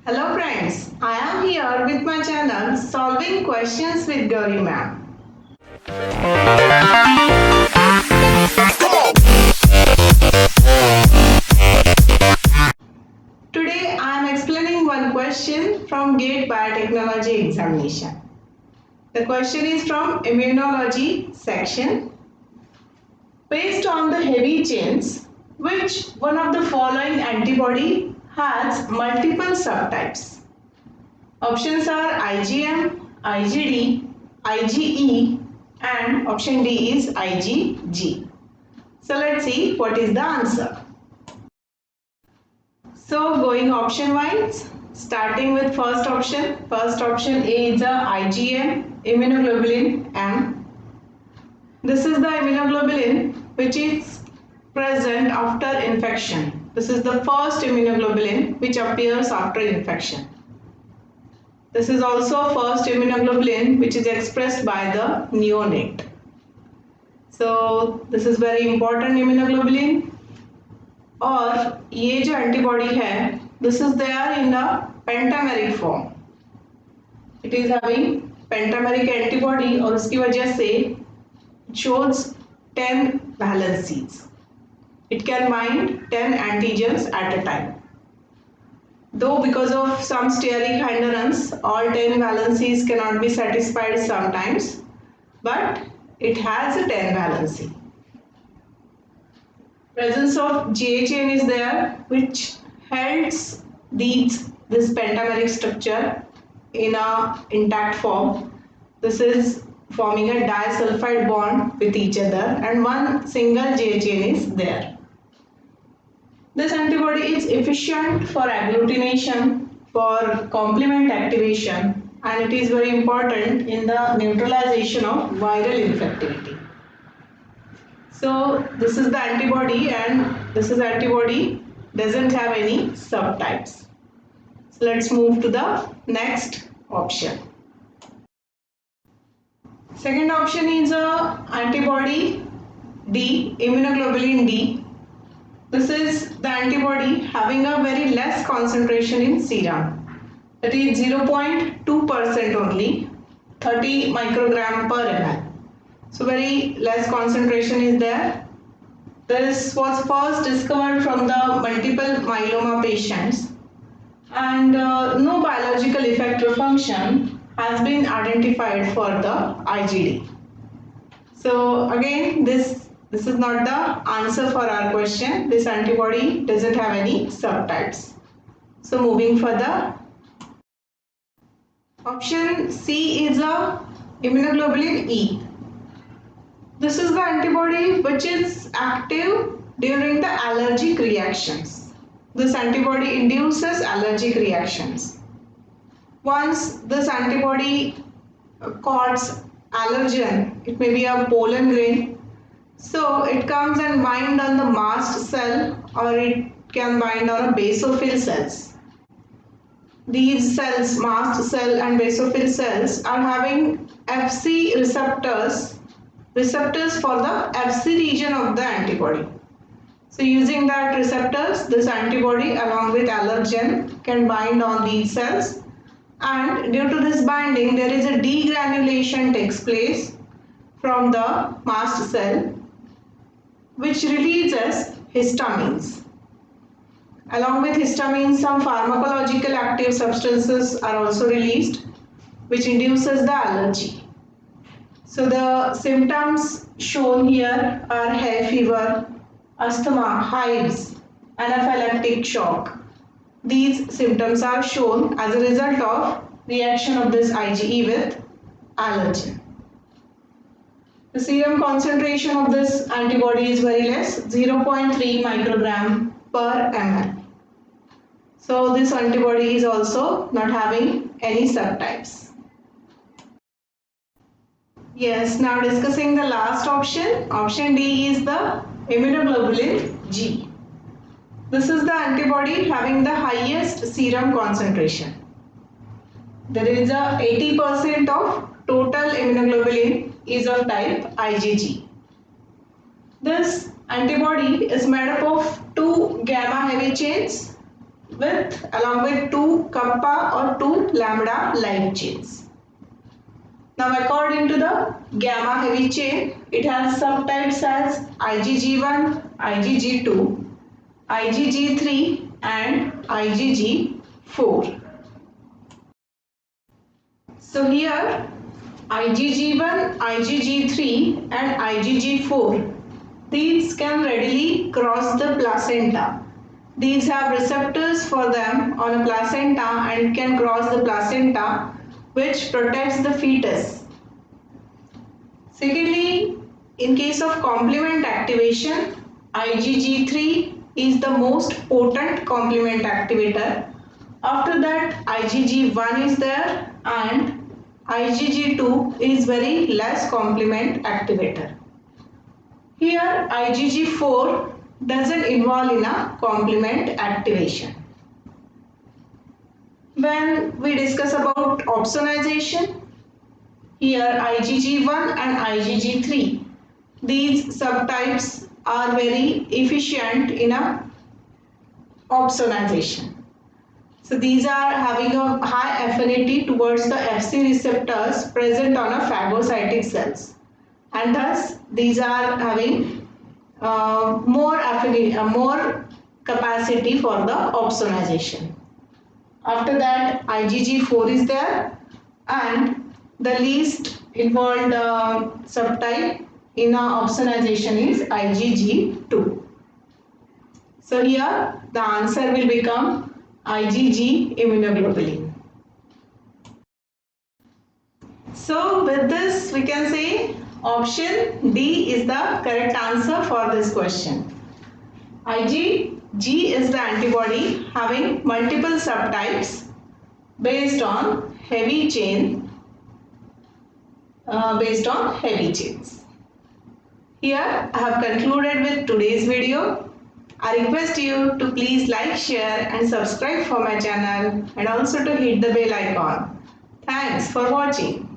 Hello friends, I am here with my channel Solving Questions with Gauri ma'am. Today I am explaining one question from GATE Biotechnology examination. The question is from immunology section. Based on the heavy chains, which one of the following antibody has multiple subtypes? Options are IgM, IgD, IgE and option D is IgG. So let's see what is the answer. So going option wise, starting with first option. First option A is a IgM, immunoglobulin M. This is the immunoglobulin which is present after infection. This is the first immunoglobulin which appears after infection. This is also first immunoglobulin which is expressed by the neonate. So this is very important immunoglobulin. और ये जो antibody है, this is there in a pentameric form. It is having pentameric antibody और उसकी वजह से it shows 10 valencies. It can bind 10 antigens at a time. Though because of some steric hindrance, all 10 valencies cannot be satisfied sometimes, but it has a 10 valency. Presence of GA chain is there, which holds this pentameric structure in a intact form. This is forming a disulfide bond with each other, and one single GA chain is there. This antibody is efficient for agglutination, for complement activation, and it is very important in the neutralization of viral infectivity. So this is the antibody, and this is antibody doesn't have any subtypes. So let's move to the next option. Second option is a antibody D, immunoglobulin D. This is the antibody having a very less concentration in serum. That is 0.2% only, 30 microgram per ml. So very less concentration is there. This was first discovered from the multiple myeloma patients, and no biological effect or function has been identified for the IgD. So again, this is not the answer for our question. This antibody doesn't have any subtypes. So moving further. Option C is a immunoglobulin E. This is the antibody which is active during the allergic reactions. This antibody induces allergic reactions. Once this antibody causes allergen, it may be a pollen grain, so it comes and binds on the mast cell, or it can bind on a basophil cells. These cells, mast cell and basophil cells, are having Fc receptors for the Fc region of the antibody. So using that receptors, this antibody along with allergen can bind on these cells, and due to this binding there is a degranulation takes place from the mast cell, which releases histamines. Along with histamines, some pharmacological active substances are also released, which induces the allergy. So the symptoms shown here are hay fever, asthma, hives, anaphylactic shock. These symptoms are shown as a result of reaction of this IgE with allergen. The serum concentration of this antibody is very less, 0.3 microgram per ml. So this antibody is also not having any subtypes. Yes, now discussing the last option. Option D is the immunoglobulin G. This is the antibody having the highest serum concentration. There is a 80% of total immunoglobulin is of type IgG. This antibody is made up of two gamma heavy chains, with along with 2 kappa or 2 lambda light chains. Now according to the gamma heavy chain, it has subtypes as IgG1, IgG2, IgG3 and IgG4. So here IgG1, IgG3 and IgG4, these can readily cross the placenta. These have receptors for them on a placenta and can cross the placenta, which protects the fetus. Secondly, in case of complement activation, IgG3 is the most potent complement activator. After that, IgG1 is there and IgG2 is very less complement activator. Here IgG4 doesn't involve in a complement activation. When we discuss about opsonization, here IgG1 and IgG3, these subtypes are very efficient in a opsonization. So these are having a high affinity towards the Fc receptors present on a phagocytic cells, and thus these are having more affinity, more capacity for the opsonization. After that, IgG4 is there, and the least involved subtype in opsonization is IgG2. So here the answer will become IgG immunoglobulin. So with this we can say option D is the correct answer for this question. IgG is the antibody having multiple subtypes based on heavy chains. Here I have concluded with today's video. I request you to please like, share and subscribe for my channel and also to hit the bell icon. Thanks for watching.